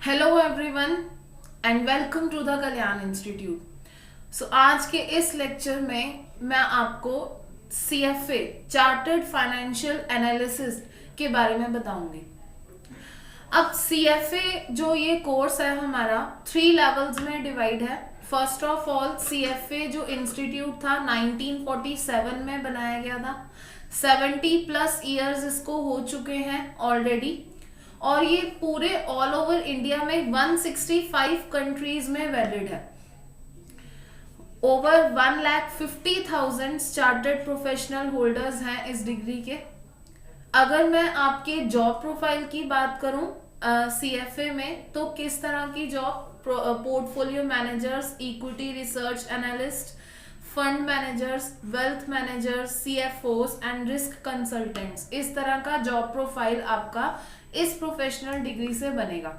Hello everyone and welcome to the Kalyan institute. So आज के इस लेक्चर में मैं आपको CFA चार्टर्ड फाइनेंशियल एनालिसिस के बारे में बताऊंगी। अब CFA जो ये कोर्स है हमारा 3 लेवल्स में डिवाइड है। फर्स्ट ऑफ ऑल CFA जो इंस्टीट्यूट था 1947 में बनाया गया था। 70+ ईयर्स इसको हो चुके हैं ऑलरेडी और ये पूरे ऑल ओवर इंडिया में 165 कंट्रीज में वैलिड है। ओवर 1,50,000 चार्टर्ड प्रोफेशनल होल्डर्स हैं इस डिग्री के। अगर मैं आपके जॉब प्रोफाइल की बात करूं CFA में, तो किस तरह की job, portfolio managers, equity research analyst, fund managers, wealth managers, CFOs and risk consultants, इस तरह का जॉब प्रोफाइल आपका इस प्रोफेशनल डिग्री से बनेगा।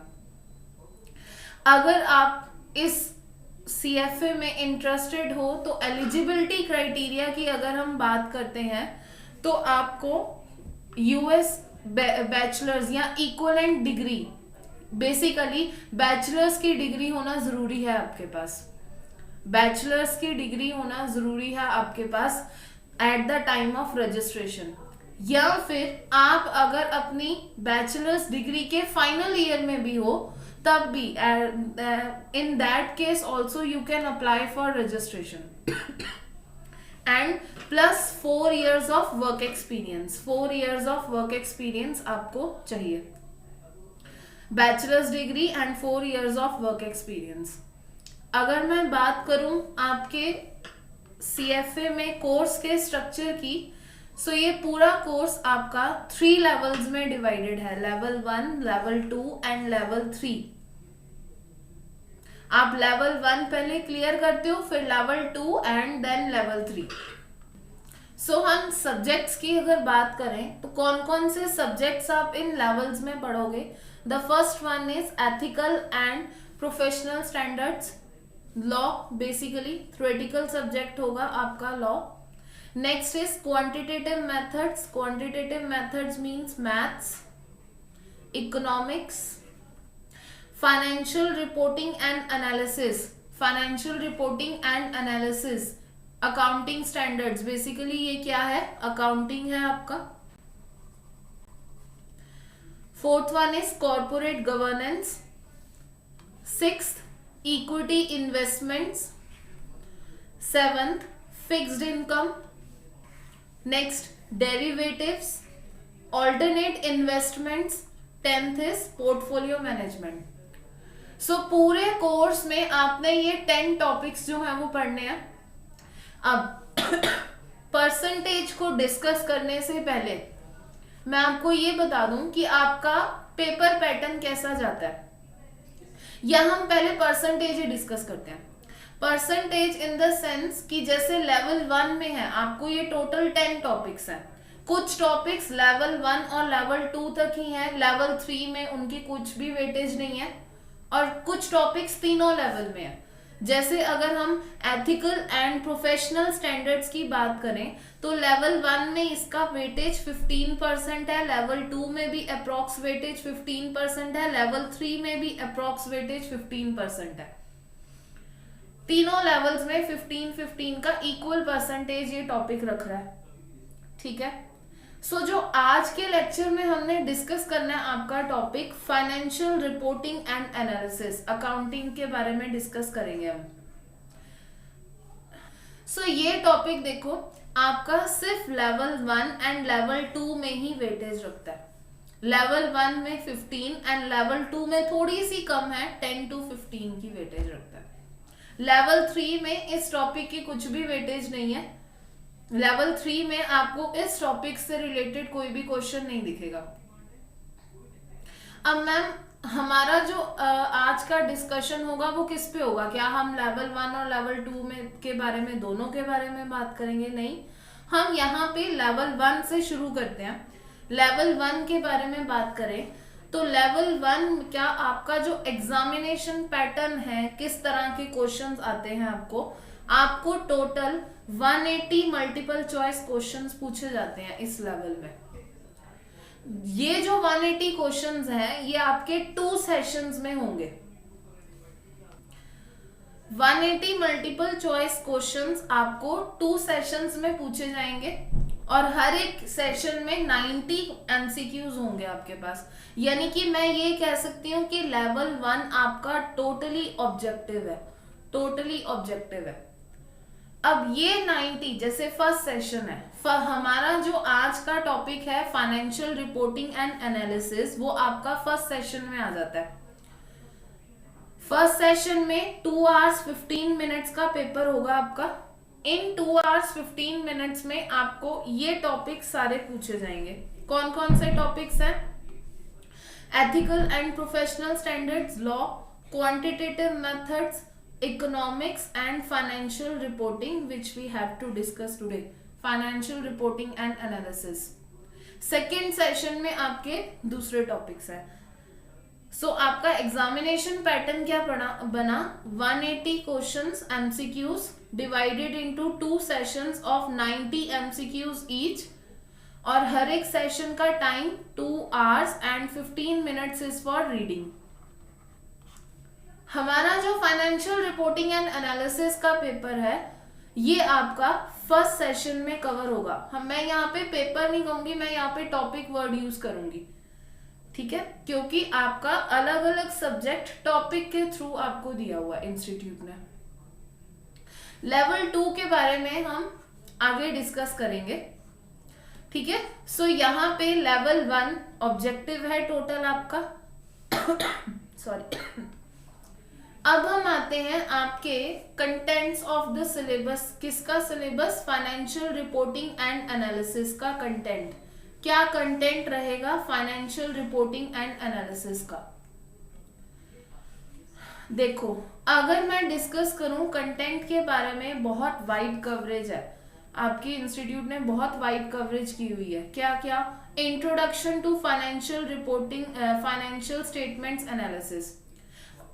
अगर आप इस CFA में इंटरेस्टेड हो तो एलिजिबिलिटी क्राइटेरिया की अगर हम बात करते हैं तो आपको US बैचलर्स या इक्विवेलेंट डिग्री, बेसिकली बैचलर्स की डिग्री होना जरूरी है आपके पास। बैचलर्स की डिग्री होना जरूरी है आपके पास at the time of registration. या फिर आप अगर अपनी बैचलर्स डिग्री के फाइनल ईयर में भी हो तब भी in that case also you can apply for registration and plus 4 years of work experience. 4 years of work experience आपको चाहिए, bachelors degree and 4 years of work experience. अगर मैं बात करूं आपके CFA में कोर्स के स्ट्रक्चर की, सो ये पूरा कोर्स आपका 3 लेवल्स में डिवाइडेड है, लेवल 1, लेवल 2 एंड लेवल 3। आप लेवल 1 पहले क्लियर करते हो, फिर लेवल 2 एंड देन लेवल 3। सो हम सब्जेक्ट्स की अगर बात करें तो कौन कौन से सब्जेक्ट्स आप इन लेवल्स में पढ़ोगे। The first one is ethical and professional standards, law, basically theoretical subject होगा आपका law. Next is quantitative methods. Quantitative methods means maths, economics, financial reporting and analysis, financial reporting and analysis, accounting standards, basically ये क्या है, accounting है आपका। Fourth one is corporate governance. Sixth equity investments. Seventh fixed income. Next derivatives, alternate investments. 10th is portfolio management. So पूरे course में आपने ये 10 topics जो हैं वो पढ़ने हैं। अब परसेंटेज को डिस्कस करने से पहले मैं आपको ये बता दूं कि आपका पेपर पैटर्न कैसा जाता है, या हम पहले परसेंटेज ही डिस्कस करते हैं। परसेंटेज इन द सेंस कि जैसे लेवल 1 में है आपको ये टोटल 10 टॉपिक्स हैं। कुछ टॉपिक्स लेवल 1 और लेवल 2 तक ही हैं, लेवल 3 में उनकी कुछ भी वेटेज नहीं है, और कुछ टॉपिक्स तीनों लेवल में है। जैसे अगर हम एथिकल एंड प्रोफेशनल स्टैंडर्ड्स की बात करें तो लेवल 1 में इसका वेटेज 15% है, लेवल 2 में भी अप्रॉक्स वेटेज 15% है, लेवल 3 में भी अप्रॉक्स वेटेज 15% है। तीनों लेवल्स में 15-15 का इक्वल परसेंटेज ये टॉपिक रख रहा है, ठीक है। सो जो आज के लेक्चर में हमने डिस्कस करना है आपका topic financial reporting and analysis, accounting के बारे में डिस्कस करेंगे हम। सो ये टॉपिक देखो आपका सिर्फ लेवल 1 एंड लेवल 2 में ही वेटेज रखता है। लेवल 1 में 15 एंड लेवल 2 में थोड़ी सी कम है, 10 to 15 की वेटेज रखता है। लेवल 3 में इस टॉपिक की कुछ भी वेटेज नहीं है। लेवल 3 में आपको इस टॉपिक से रिलेटेड कोई भी क्वेश्चन नहीं दिखेगा। अब मैम हमारा जो आज का डिस्कशन होगा वो किस पे होगा, क्या हम लेवल 1 और लेवल 2 में के बारे में, दोनों के बारे में बात करेंगे? नहीं, हम यहाँ पे लेवल 1 से शुरू करते हैं। लेवल 1 के बारे में बात करें तो लेवल 1 क्या आपका जो एग्जामिनेशन पैटर्न है, किस तरह के क्वेश्चंस आते हैं आपको टोटल 180 मल्टीपल चॉइस क्वेश्चंस पूछे जाते हैं इस लेवल में। ये जो 180 क्वेश्चंस हैं ये आपके 2 सेशंस में होंगे। 180 मल्टीपल चॉइस क्वेश्चंस आपको 2 सेशंस में पूछे जाएंगे और हर एक सेशन में 90 एमसीक्यूज होंगे आपके पास। यानी कि मैं ये कह सकती हूँ कि लेवल 1 आपका टोटली ऑब्जेक्टिव है, टोटली ऑब्जेक्टिव है। अब ये 90 जैसे फर्स्ट सेशन है, हमारा जो आज का टॉपिक है फाइनेंशियल रिपोर्टिंग एंड एनालिसिस, वो आपका फर्स्ट सेशन में आ जाता है। फर्स्ट सेशन में 2 hours 15 minutes का पेपर होगा आपका। इन 2 hours 15 minutes में आपको ये टॉपिक सारे पूछे जाएंगे। कौन कौन से टॉपिक्स हैं? Ethical and professional standards, law, quantitative methods, economics and financial reporting, which we have to discuss today, financial reporting and analysis। Second session में आपके दूसरे टॉपिक्स हैं। सो आपका एग्जामिनेशन पैटर्न क्या बना? 180 questions MCQs divided into 2 sessions of 90 MCQs each, और हर एक session का time 2 hours and 15 minutes is for reading. हमारा जो फाइनेंशियल रिपोर्टिंग एंड एनालिसिस का पेपर है ये आपका फर्स्ट सेशन में कवर होगा। मैं यहाँ पे पेपर नहीं कहूंगी, मैं यहाँ पे टॉपिक वर्ड यूज करूंगी, ठीक है, क्योंकि आपका अलग अलग सब्जेक्ट टॉपिक के थ्रू आपको दिया हुआ है इंस्टीट्यूट ने। लेवल 2 के बारे में हम आगे डिस्कस करेंगे, ठीक है। सो यहाँ पे लेवल 1 ऑब्जेक्टिव है टोटल आपका सॉरी। अब हम आते हैं आपके कंटेंट्स ऑफ द सिलेबस। किसका syllabus? Financial reporting and analysis का कंटेंट। क्या कंटेंट रहेगा फाइनेंशियल रिपोर्टिंग एंड एनालिसिस का? देखो, अगर मैं डिस्कस करूं कंटेंट के बारे में, बहुत वाइड कवरेज है, आपकी इंस्टीट्यूट ने बहुत वाइड कवरेज की हुई है। क्या क्या? Introduction to financial reporting, financial statements analysis.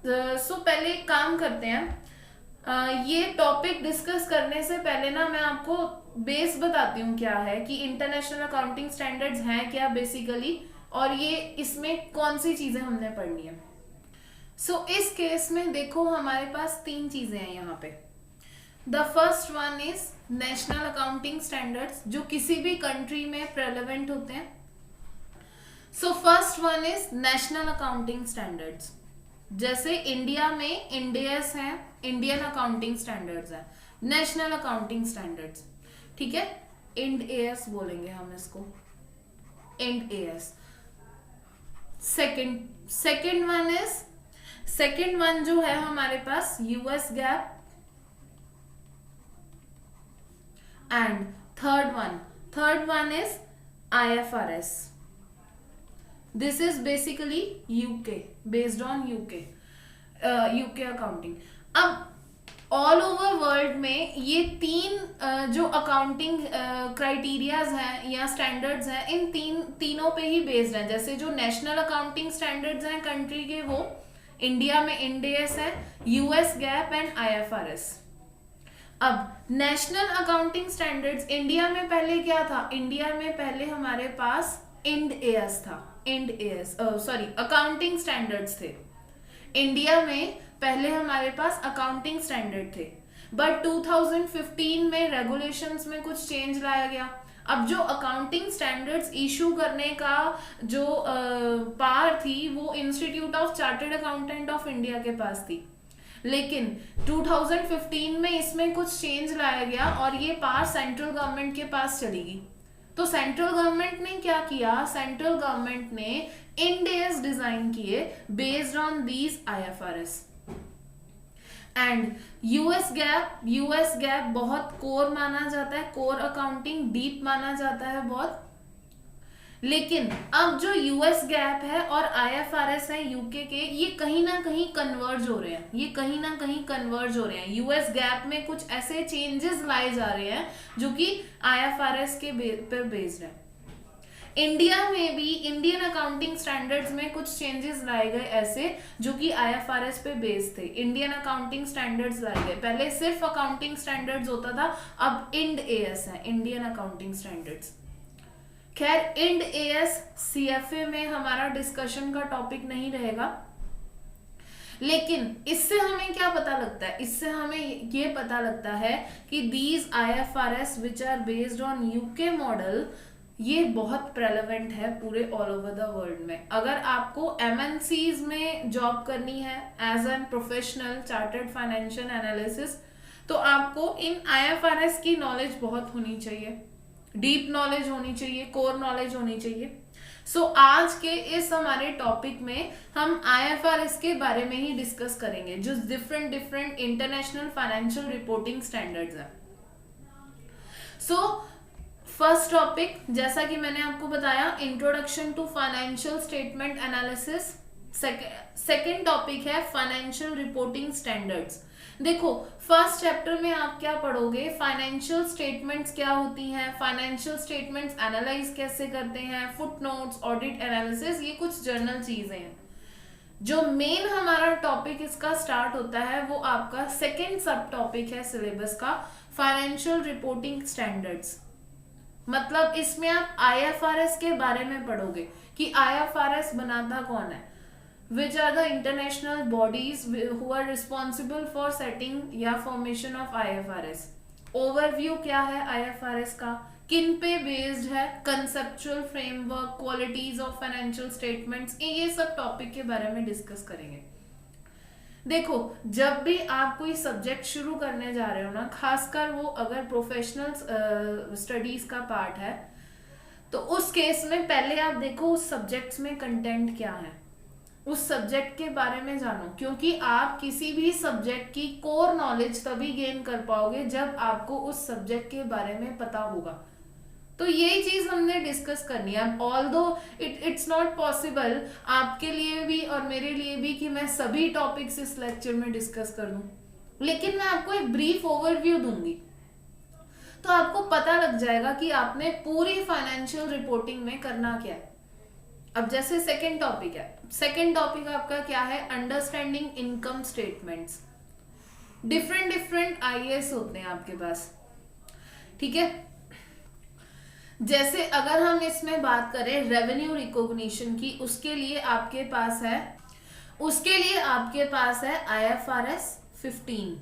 So पहले एक काम करते हैं, ये टॉपिक डिस्कस करने से पहले ना मैं आपको बेस बताती हूँ क्या है, कि इंटरनेशनल अकाउंटिंग स्टैंडर्ड्स हैं क्या बेसिकली, और ये इसमें कौन सी चीजें हमने पढ़नी है। सो इस केस में देखो हमारे पास 3 चीजें हैं यहाँ पे। The first one is national accounting standards, जो किसी भी कंट्री में प्रेलेवेंट होते हैं। So first one is national accounting standards. जैसे इंडिया में इंडेस है, इंडियन अकाउंटिंग स्टैंडर्ड्स है, नेशनल अकाउंटिंग स्टैंडर्ड्स, ठीक है, इंड-एएस बोलेंगे हम इसको, इंड-एएस। सेकेंड वन जो है हमारे पास US GAAP, and third one is IFRS. This is basically UK, based on UK accounting. अब ऑल ओवर वर्ल्ड में ये 3 जो अकाउंटिंग क्राइटेरियाज हैं या स्टैंडर्ड्स हैं, इन तीनों पे ही बेस्ड हैं। जैसे जो नेशनल अकाउंटिंग स्टैंडर्ड्स हैं कंट्री के, वो इंडिया में इंड-एएस है, यूएस गैप एंड आईएफआरएस। अब नेशनल अकाउंटिंग स्टैंडर्ड्स इंडिया में पहले क्या था? इंडिया में पहले हमारे पास इंड-एएस था, अकाउंटिंग स्टैंडर्ड्स थे। इंडिया में पहले हमारे पास अकाउंटिंग स्टैंडर्ड थे, बट 2015 में रेगुलेशंस में कुछ चेंज लाया गया। अब जो अकाउंटिंग स्टैंडर्ड्स इशू करने का जो पावर थी, वो institute of chartered accountant of India के पास थी, लेकिन 2015 में इसमें कुछ चेंज लाया गया और ये पावर सेंट्रल गवर्नमेंट के पास चली गई। तो सेंट्रल गवर्नमेंट ने क्या किया? सेंट्रल गवर्नमेंट ने इंड-एएस डिजाइन किए based on these IFRS and US gap बहुत कोर माना जाता है, कोर अकाउंटिंग डीप माना जाता है बहुत। लेकिन अब जो यूएस गैप है और आईएफआरएस है यूके के, ये कहीं ना कहीं कन्वर्ज हो रहे हैं, यूएस गैप में कुछ ऐसे चेंजेस लाए जा रहे हैं जो कि आईएफआरएस के पे बेस्ड है। इंडिया में भी इंडियन अकाउंटिंग स्टैंडर्ड्स में कुछ चेंजेस लाए गए ऐसे जो कि आईएफआरएस पे बेस्ड थे। इंडियन अकाउंटिंग स्टैंडर्ड्स लाए गए, पहले सिर्फ अकाउंटिंग स्टैंडर्ड्स होता था, अब इंड-एएस है, इंडियन अकाउंटिंग स्टैंडर्ड्स। खैर इंड एएस सीएफए में हमारा डिस्कशन का टॉपिक नहीं रहेगा, लेकिन इससे हमें क्या पता लगता है, इससे हमें ये पता लगता है कि these IFRS which are based on UK model, ये बहुत प्रेलेवेंट है पूरे ऑल ओवर द वर्ल्ड में। अगर आपको एमएनसीज में जॉब करनी है as an professional chartered financial analysis, तो आपको इन आईएफआरएस की नॉलेज बहुत होनी चाहिए, डीप नॉलेज होनी चाहिए, कोर नॉलेज होनी चाहिए। सो आज के इस हमारे टॉपिक में हम आईएफआरएस के बारे में ही डिस्कस करेंगे, जो different international financial reporting standards हैं। सो फर्स्ट टॉपिक, जैसा कि मैंने आपको बताया, introduction to financial statement analysis. Second topic है फाइनेंशियल रिपोर्टिंग स्टैंडर्ड्स। देखो फर्स्ट चैप्टर में आप क्या पढ़ोगे, फाइनेंशियल स्टेटमेंट्स क्या होती हैं, फाइनेंशियल स्टेटमेंट्स एनालाइज कैसे करते हैं, फुटनोट्स, ऑडिट एनालिसिस, ये कुछ जर्नल चीजें हैं। जो मेन हमारा टॉपिक इसका स्टार्ट होता है वो आपका सेकेंड सब टॉपिक है सिलेबस का, फाइनेंशियल रिपोर्टिंग स्टैंडर्ड्स। मतलब इसमें आप आईएफआरएस के बारे में पढ़ोगे कि आईएफआरएस बनाता कौन है, which are the international bodies who are responsible for setting या formation of IFRS। ओवरव्यू क्या है IFRS का, किन पे बेस्ड है, conceptual framework, qualities of financial statements, ये सब टॉपिक के बारे में डिस्कस करेंगे। देखो जब भी आप कोई सब्जेक्ट शुरू करने जा रहे हो ना, खासकर वो अगर प्रोफेशनल स्टडीज का पार्ट है, तो उस केस में पहले आप देखो उस सब्जेक्ट्स में कंटेंट क्या है, उस सब्जेक्ट के बारे में जानो, क्योंकि आप किसी भी सब्जेक्ट की कोर नॉलेज तभी गेन कर पाओगे जब आपको उस सब्जेक्ट के बारे में पता होगा। तो यही चीज हमने डिस्कस करनी है। ऑल्दो इट्स नॉट पॉसिबल आपके लिए भी और मेरे लिए भी कि मैं सभी टॉपिक्स इस लेक्चर में डिस्कस कर लूं, लेकिन मैं आपको एक ब्रीफ ओवरव्यू दूंगी, तो आपको पता लग जाएगा कि आपने पूरी फाइनेंशियल रिपोर्टिंग में करना क्या है। अब जैसे सेकेंड टॉपिक है, सेकेंड टॉपिक आपका क्या है, understanding income statements. Different IAS होते हैं आपके पास, ठीक है। जैसे अगर हम इसमें बात करें रेवेन्यू रिकॉग्निशन की, उसके लिए आपके पास है IFRS 15।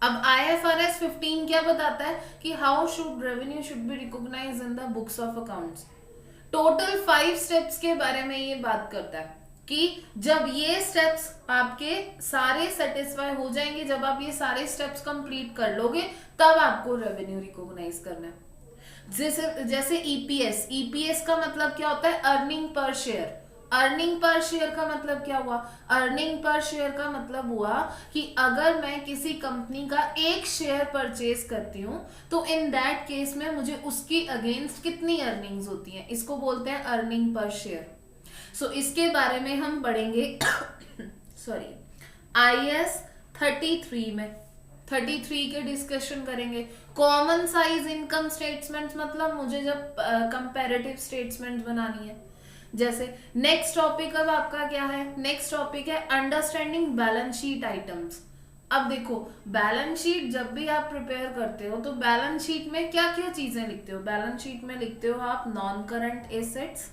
अब IFRS 15 क्या बताता है कि how should revenue should be recognised in the books of accounts. Total 5 steps के बारे में ये बात करता है कि जब ये स्टेप्स आपके सारे सेटिस्फाई हो जाएंगे, जब आप ये सारे स्टेप्स कंप्लीट कर लोगे, तब आपको रेवेन्यू रिकॉग्नाइज करना है। जैसे ईपीएस का मतलब क्या होता है, earning per share. Earning per share का मतलब क्या हुआ, अर्निंग पर शेयर का मतलब हुआ कि अगर मैं किसी कंपनी का एक शेयर परचेज करती हूं, तो इन दैट केस में मुझे उसकी अगेंस्ट कितनी अर्निंग्स होती हैं, इसको बोलते हैं अर्निंग पर शेयर। सो इसके बारे में हम पढ़ेंगे सॉरी IAS 33 में 33 के डिस्कशन करेंगे। कॉमन साइज इनकम स्टेटमेंट्स, मतलब मुझे जब कंपैरेटिव स्टेटमेंट्स बनानी है। जैसे नेक्स्ट टॉपिक अब आपका क्या है, नेक्स्ट टॉपिक है अंडरस्टैंडिंग बैलेंस शीट आइटम्स। अब देखो बैलेंस शीट जब भी आप प्रिपेयर करते हो तो बैलेंस शीट में क्या क्या चीजें लिखते हो, बैलेंस शीट में लिखते हो आप non current assets,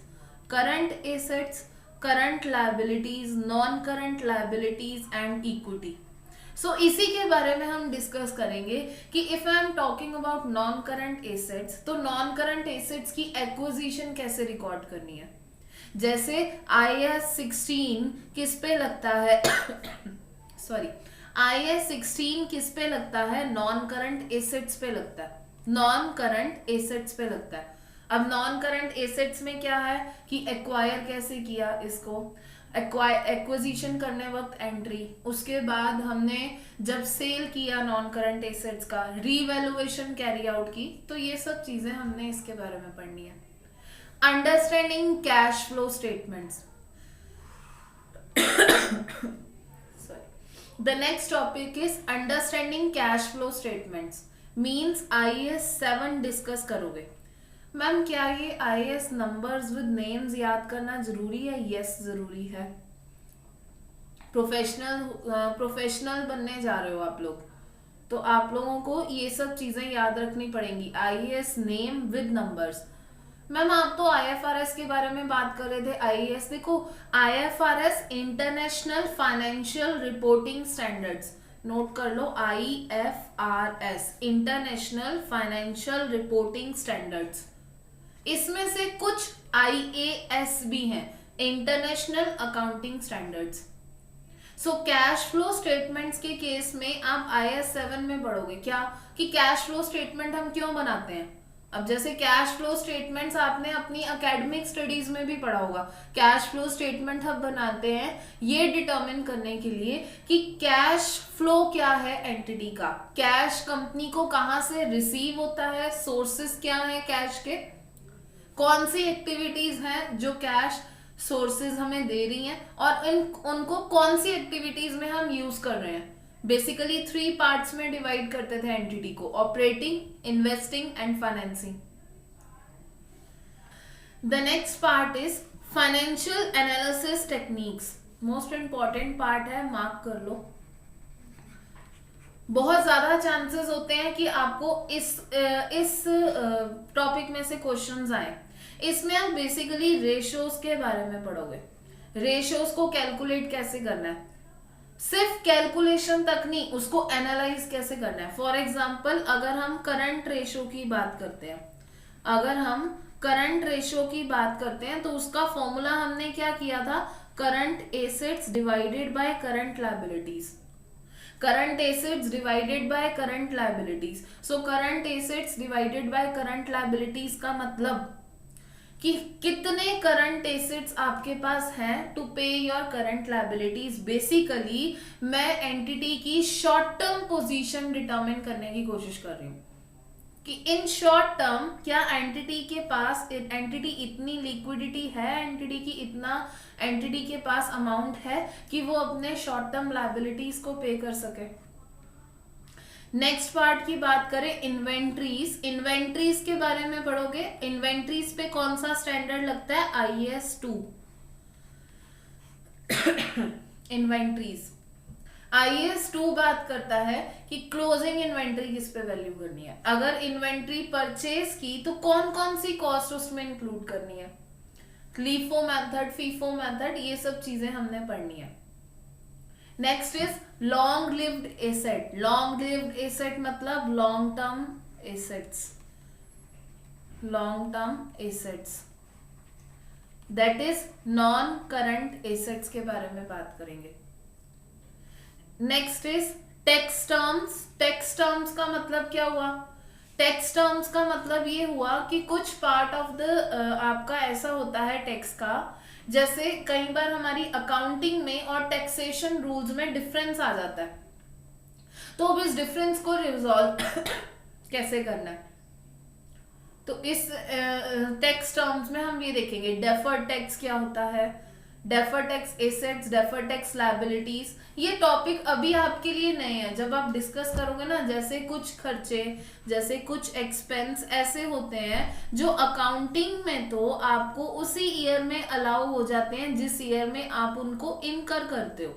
current assets, current liabilities, non current liabilities and equity. So इसी के बारे में हम डिस्कस करेंगे कि if I am talking about non current assets, तो नॉन करंट एसेट्स की एक्विजिशन कैसे रिकॉर्ड करनी है। जैसे IAS 16 किस पे लगता है सॉरी IAS 16 किस पे लगता है, नॉन करंट एसेट्स पे लगता है, नॉन करंट एसेट्स पे लगता है। अब नॉन करंट एसेट्स में क्या है कि एक्वायर कैसे किया, इसको एक्विजिशन करने वक्त एंट्री, उसके बाद हमने जब सेल किया नॉन करंट एसेट्स का, रीवैल्यूएशन कैरी आउट की, तो ये सब चीजें हमने इसके बारे में पढ़नी है। Understanding cash flow statements The next topic is understanding cash flow statements means IAS 7 discuss करोगे। मैम क्या ये IAS नंबर्स विद नेम्स याद करना जरूरी है? यस जरूरी है। प्रोफेशनल बनने जा रहे हो आप लोग, तो आप लोगों को ये सब चीजें याद रखनी पड़ेंगी। IAS name with numbers, ma'am आप तो आईएफआरएस के बारे में बात कर रहे थे, आईएएस देखो, IFRS international financial reporting standards, note कर लो, IFRS international financial reporting standards. इसमें से कुछ आईएएस भी हैं, international accounting standards. So cash flow statements के केस में आप IAS 7 में पढ़ोगे क्या, कि कैश फ्लो स्टेटमेंट हम क्यों बनाते हैं। अब जैसे कैश फ्लो स्टेटमेंट्स आपने अपनी एकेडमिक स्टडीज में भी पढ़ा होगा, कैश फ्लो स्टेटमेंट हम बनाते हैं ये डिटरमिन करने के लिए कि कैश फ्लो क्या है एंटिटी का, कैश कंपनी को कहां से रिसीव होता है, सोर्सेस क्या है कैश के, कौन सी एक्टिविटीज हैं जो कैश सोर्सेज हमें दे रही हैं, और उनको कौन सी एक्टिविटीज में हम यूज कर रहे हैं। बेसिकली 3 पार्ट्स में डिवाइड करते थे एंटिटी को, operating, investing and financing. The next part is financial analysis techniques, most important part है, मार्क कर लो। बहुत ज्यादा चांसेस होते हैं कि आपको इस टॉपिक में से क्वेश्चंस आए। इसमें आप बेसिकली रेशियोज के बारे में पढ़ोगे, रेशियोज को कैलकुलेट कैसे करना है, सिर्फ कैलकुलेशन तक नहीं, उसको एनालाइज कैसे करना है। फॉर एग्जांपल अगर हम करंट रेशियो की बात करते हैं, अगर हम करंट रेशियो की बात करते हैं तो उसका फॉर्मूला हमने क्या किया था, current assets divided by current liabilities, current assets divided by current liabilities. So current assets divided by current liabilities का मतलब कि कितने करंट एसेट्स आपके पास हैं टू पे योर करंट लायबिलिटीज। बेसिकली मैं एंटिटी की शॉर्ट टर्म पोजीशन डिटरमिन करने की कोशिश कर रही हूँ कि इन शॉर्ट टर्म क्या एंटिटी के पास, एंटिटी इतनी लिक्विडिटी है, एंटिटी की इतना, एंटिटी के पास अमाउंट है कि वो अपने शॉर्ट टर्म लायबिलिटीज को पे कर सके। नेक्स्ट पार्ट की बात करें इन्वेंट्रीज, इन्वेंट्रीज के बारे में पढ़ोगे। इन्वेंट्रीज पे कौन सा स्टैंडर्ड लगता है, IAS 2। इन्वेंट्रीज IAS 2 बात करता है कि क्लोजिंग इन्वेंट्री किस पे वैल्यू करनी है। अगर इन्वेंट्री परचेज की तो कौन कौन सी कॉस्ट उसमें इंक्लूड करनी है, LIFO मेथड, FIFO मेथड, ये सब चीजें हमने पढ़नी है। Next is long lived asset, long lived asset मतलब long term assets, long term assets, that is non current assets के बारे में बात करेंगे। Next is tax terms, tax terms का मतलब क्या हुआ, टैक्स टर्म्स का मतलब ये हुआ कि कुछ पार्ट ऑफ द आपका ऐसा होता है टैक्स का, जैसे कई बार हमारी अकाउंटिंग में और टैक्सेशन रूल्स में डिफरेंस आ जाता है, तो अब इस डिफरेंस को रिजॉल्व कैसे करना है। तो इस टैक्स टर्म्स में हम ये देखेंगे डेफर्ड टैक्स क्या होता है, deferred tax assets, deferred tax liabilities. ये टॉपिक अभी आपके लिए नए हैं, जब आप डिस्कस करोगे ना, जैसे कुछ खर्चे, जैसे कुछ एक्सपेंस ऐसे होते हैं जो अकाउंटिंग में तो आपको उसी ईयर में अलाउ हो जाते हैं जिस ईयर में आप उनको इनकर करते हो,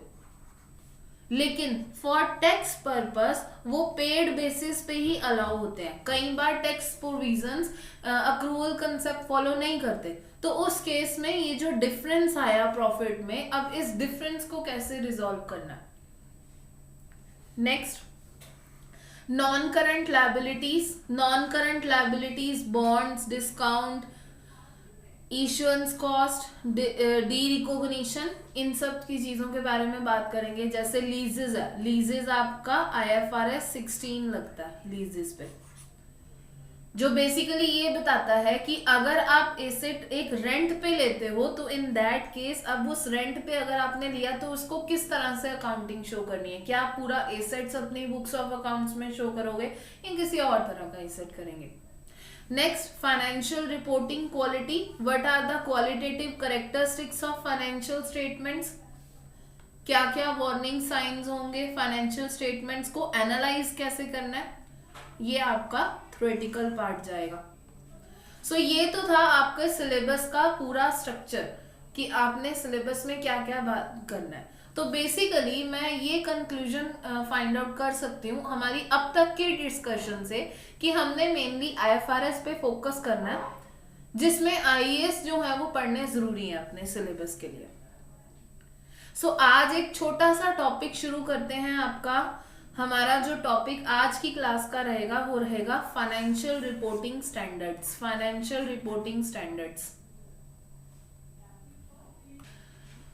लेकिन फॉर टैक्स पर्पस वो पेड बेसिस पे ही अलाउ होते हैं। कई बार tax provisions accrual concept follow नहीं करते, तो उस केस में ये जो डिफरेंस आया प्रॉफिट में, अब इस डिफरेंस को कैसे रिजॉल्व करना है। Next non current liabilities, non current liabilities bonds, discount, issuance cost, derecognition, इन सब की चीजों के बारे में बात करेंगे। जैसे लीजेस है, लीजेस आपका IFRS 16 लगता है लीजेस पे, जो बेसिकली ये बताता है कि अगर आप एसेट एक रेंट पे लेते हो तो इन दैट केस अब उस रेंट पे अगर आपने लिया तो उसको किस तरह से अकाउंटिंग शो करनी है, क्या आप पूरा एसेट्स अपनी बुक्स ऑफ अकाउंट्स में शो करोगे या किसी और तरह का एसेट करेंगे। Next financial reporting quality, what are the qualitative characteristics of financial statements, क्या क्या वार्निंग साइंस होंगे, फाइनेंशियल स्टेटमेंट्स को एनालाइज कैसे करना है, ये आपका थ्योरेटिकल पार्ट जाएगा। सो ये तो था आपके सिलेबस का पूरा स्ट्रक्चर कि आपने सिलेबस में क्या क्या बात करना है। तो बेसिकली मैं ये कंक्लूजन फाइंड आउट कर सकती हूँ हमारी अब तक के डिस्कशन से कि हमने मेनली IFRS पे फोकस करना है, जिसमें आईएएस जो है वो पढ़ने जरूरी है अपने सिलेबस के लिए। सो आज एक छोटा सा टॉपिक शुरू करते हैं आपका। हमारा जो टॉपिक आज की क्लास का रहेगा वो रहेगा financial reporting standards. Financial reporting standards.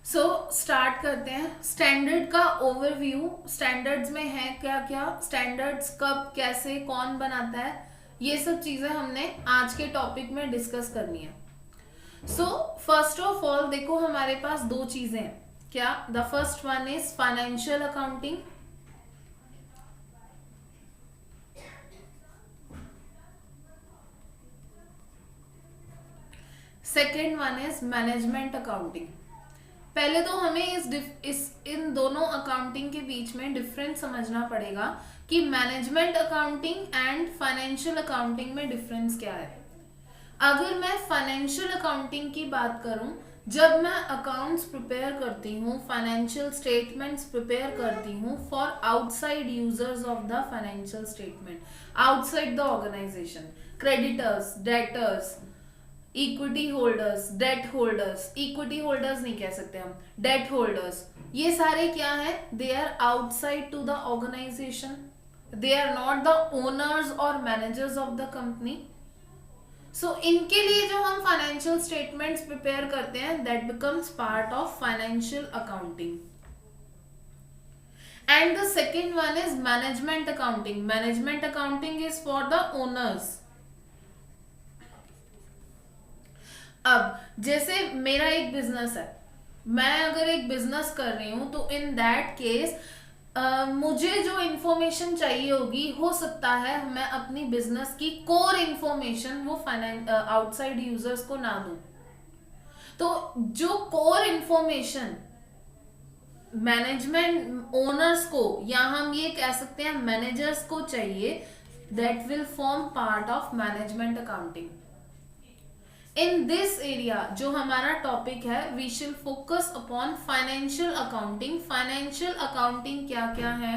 So start करते हैं। स्टैंडर्ड का ओवरव्यू। स्टैंडर्ड्स में है क्या क्या, स्टैंडर्ड्स कब कैसे कौन बनाता है, ये सब चीजें हमने आज के टॉपिक में डिस्कस करनी है। सो फर्स्ट ऑफ ऑल देखो हमारे पास दो चीजें हैं। क्या? The first one is financial accounting, second one is management accounting. पहले तो हमें इन दोनों अकाउंटिंग के बीच में डिफरेंस समझना पड़ेगा कि management accounting and financial accounting में डिफरेंस क्या है। अगर मैं फाइनेंशियल अकाउंटिंग की बात करूं, जब मैं अकाउंट्स प्रिपेयर करती हूँ, फाइनेंशियल स्टेटमेंट्स प्रिपेयर करती हूँ for outside users of the financial statement, outside the organisation, creditors, debtors, equity holders, debt holders, equity holders नहीं कह सकते हम, डेट होल्डर्स, ये सारे क्या है? They are outside to the organisation, they are not the owners और managers of the company. So इनके लिए जो हम फाइनेंशियल स्टेटमेंट्स प्रिपेयर करते हैं, that becomes part of financial accounting. And the second one is management accounting. Management accounting is for the owners. अब जैसे मेरा एक बिजनेस है, मैं अगर एक बिजनेस कर रही हूं तो इन दैट केस मुझे जो इंफॉर्मेशन चाहिए होगी, हो सकता है मैं अपनी बिजनेस की कोर इंफॉर्मेशन वो आउटसाइड यूजर्स को ना दूं। तो जो कोर इंफॉर्मेशन मैनेजमेंट ओनर्स को, या हम ये कह सकते हैं मैनेजर्स को चाहिए, that will form part of management accounting. In this area जो हमारा टॉपिक है, वी शिल focus upon financial accounting. Financial accounting क्या क्या है?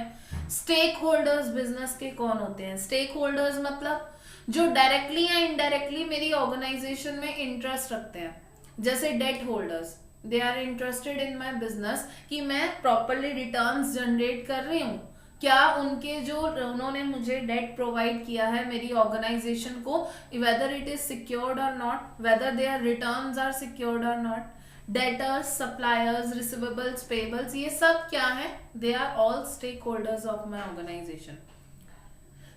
स्टेक होल्डर्स बिजनेस के कौन होते हैं? स्टेक होल्डर्स मतलब जो डायरेक्टली या इनडायरेक्टली मेरी ऑर्गेनाइजेशन में इंटरेस्ट रखते हैं। जैसे debt holders, they are interested in my business कि मैं प्रॉपरली रिटर्न्स जनरेट कर रही हूँ, क्या उनके जो उन्होंने मुझे डेट प्रोवाइड किया है मेरी ऑर्गेनाइजेशन को, वेदर इट इज सिक्योर्ड और not, whether their returns are secured और not, debtors, suppliers, receivables, payables, ये सब क्या है? They are all stakeholders of my organisation.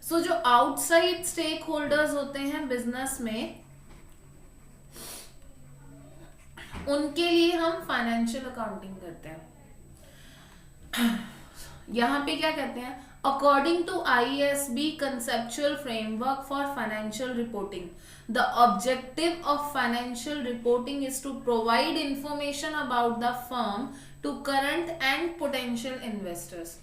So जो आउटसाइड स्टेक होल्डर्स होते हैं बिजनेस में, उनके लिए हम फाइनेंशियल अकाउंटिंग करते हैं। यहां पे क्या कहते हैं? According to ISB conceptual framework for financial reporting, the objective of financial reporting is to provide information about the firm to current and potential investors.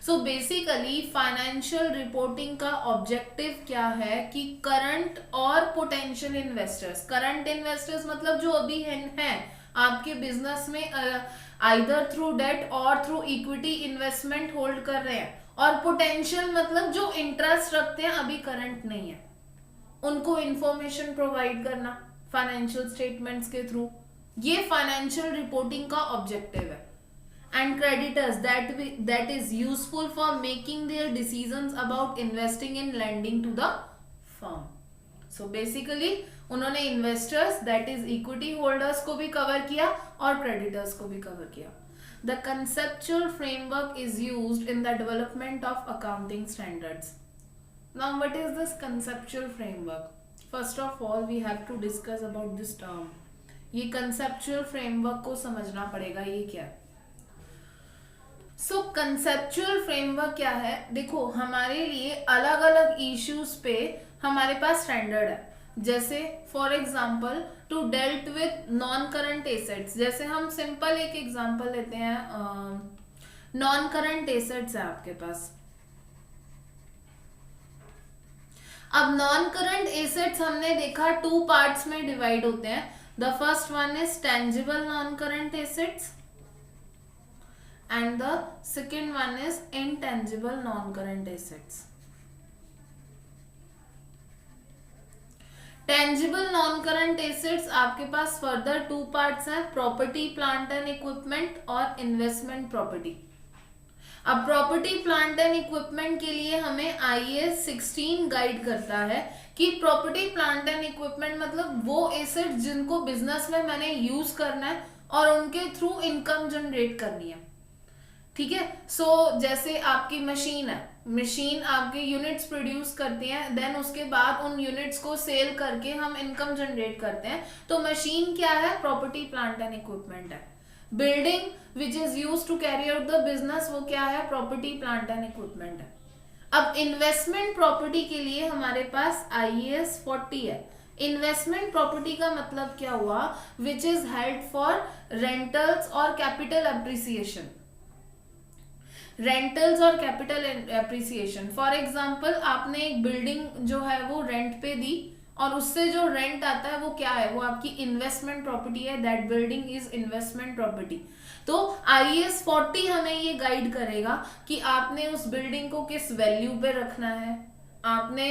So basically financial reporting का objective क्या है कि करंट और potential investors, current investors मतलब जो अभी हैं आपके बिजनेस में आइदर थ्रू डेट और थ्रू इक्विटी इन्वेस्टमेंट होल्ड कर रहे हैं, और पोटेंशियल मतलब जो इंटरेस्ट रखते हैं अभी करंट नहीं है, उनको इंफॉर्मेशन प्रोवाइड करना फाइनेंशियल स्टेटमेंट्स के थ्रू, ये फाइनेंशियल रिपोर्टिंग का ऑब्जेक्टिव है। And creditors, that is useful for making their decisions about investing in lending to the firm. So basically उन्होंने investors that is equity holders को भी cover किया और क्रेडिटर्स को भी कवर किया। The conceptual framework is used in the development of accounting standards. Now what is this conceptual framework? First of all we have to discuss about this term. ये conceptual framework को समझना पड़ेगा, ये क्या है। सो कंसेप्चुअल फ्रेमवर्क क्या है? देखो हमारे लिए अलग अलग इश्यूज पे हमारे पास स्टैंडर्ड है। जैसे for example to dealt with non current assets, जैसे हम सिंपल एक एग्जाम्पल लेते हैं, नॉन करंट एसेट्स है आपके पास। अब नॉन करंट एसेट्स हमने देखा टू पार्ट्स में डिवाइड होते हैं। The first one is tangible non current assets and the second one is intangible non-current assets. Tangible non current assets आपके पास फर्दर 2 पार्ट्स हैं, प्रॉपर्टी प्लांट एंड इक्विपमेंट और investment property. अब property plant and equipment के लिए हमें IAS 16 guide करता है कि प्रॉपर्टी प्लांट एंड इक्विपमेंट मतलब वो एसेट जिनको बिजनेस में मैंने यूज करना है और उनके थ्रू इनकम जनरेट करनी है। ठीक है, सो जैसे आपकी मशीन है, मशीन आपके यूनिट्स प्रोड्यूस करती हैं, देन उसके बाद उन यूनिट्स को सेल करके हम इनकम जनरेट करते हैं, तो मशीन क्या है, प्रॉपर्टी प्लांट एंड इक्विपमेंट है। Building which is use to carry out the business, वो क्या है, प्रॉपर्टी प्लांट एंड इक्विपमेंट है। अब इन्वेस्टमेंट प्रॉपर्टी के लिए हमारे पास IAS 40 है। इन्वेस्टमेंट प्रॉपर्टी का मतलब क्या हुआ, which is held for rentals और कैपिटल एप्रिसिएशन, रेंटल्स और कैपिटल एप्रिसिएशन। फॉर एग्जाम्पल आपने एक बिल्डिंग जो है वो रेंट पे दी और उससे जो रेंट आता है वो क्या है, वो आपकी इन्वेस्टमेंट प्रॉपर्टी है, that building is investment property. तो IAS 40 हमें ये गाइड करेगा कि आपने उस बिल्डिंग को किस वैल्यू पे रखना है। आपने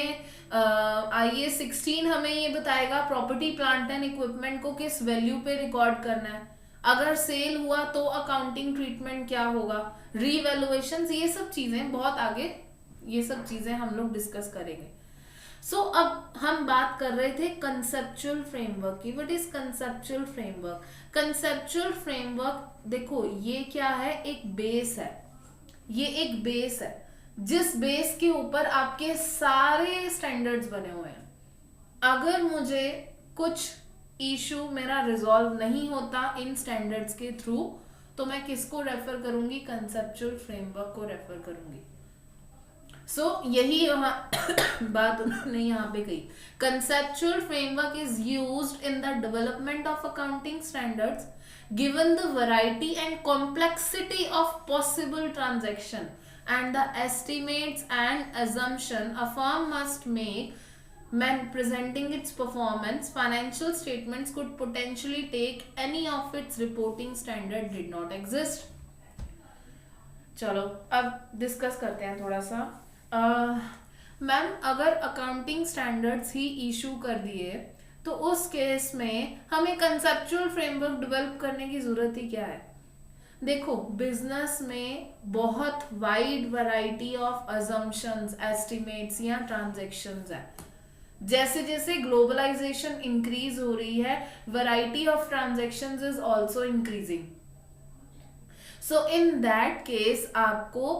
IAS 16 हमें ये बताएगा प्रॉपर्टी प्लांट एंड इक्विपमेंट को किस वैल्यू पे रिकॉर्ड करना है, अगर सेल हुआ तो अकाउंटिंग ट्रीटमेंट क्या होगा, रीवैल्यूएशन, ये सब चीजें बहुत आगे, ये सब चीजें हम लोग डिस्कस करेंगे। सो अब हम बात कर रहे थे कंसेप्चुअल फ्रेमवर्क की। What is conceptual framework? Conceptual framework देखो ये क्या है, एक बेस है, ये एक बेस है जिस बेस के ऊपर आपके सारे स्टैंडर्ड्स बने हुए हैं। अगर मुझे कुछ इशू मेरा रिजॉल्व नहीं होता इन स्टैंडर्ड्स के थ्रू, तो मैं किसको रेफर करूंगी, कंसेप्चुअल फ्रेमवर्क को रेफर करूंगी। सो यही यहाँ बात उन्होंने यहाँ पे कही, conceptual framework is used in the development of accounting standards given the variety and complexity of possible transaction and the estimates and assumption a firm must make when presenting its performance. Financial statements could potentially take any of its reporting standard did not exist. चलो अब discuss करते हैं थोड़ा सा। Ma'am अगर accounting standards ही issue कर दिए तो उस केस में हमें कंसेप्चुअल फ्रेमवर्क डेवलप करने की जरूरत ही क्या है? देखो बिजनेस में बहुत wide variety of assumptions, estimates या ट्रांजैक्शंस है। जैसे जैसे ग्लोबलाइजेशन इंक्रीज हो रही है, variety of transactions is also increasing. So in that case आपको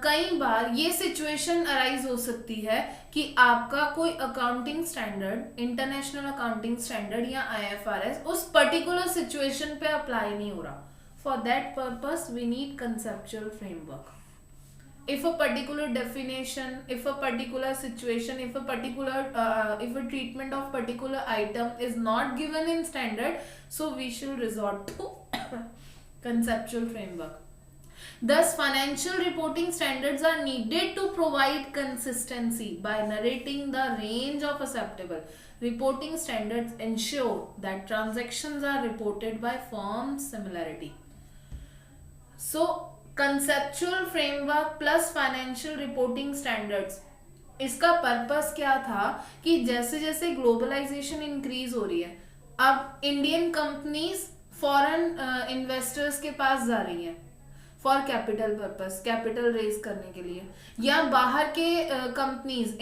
कई बार ये सिचुएशन अराइज हो सकती है कि आपका कोई accounting standard, international accounting standard या IFRS उस पर्टिकुलर सिचुएशन पे अप्लाई नहीं हो रहा। For that purpose, we need conceptual framework. If a particular definition, if a particular situation, if a particular, if a treatment of particular item is not given in standard, so we should resort to conceptual framework. Thus, financial reporting standards are needed to provide consistency by narrating the range of acceptable reporting standards. Ensure that transactions are reported by firm similarity. So conceptual framework plus financial reporting standards, इसका purpose क्या था कि जैसे जैसे globalisation increase हो रही है, अब इंडियन कंपनीज फॉरेन इन्वेस्टर्स के पास जा रही हैं for capital purpose, capital raise करने के लिए, या बाहर के कंपनीज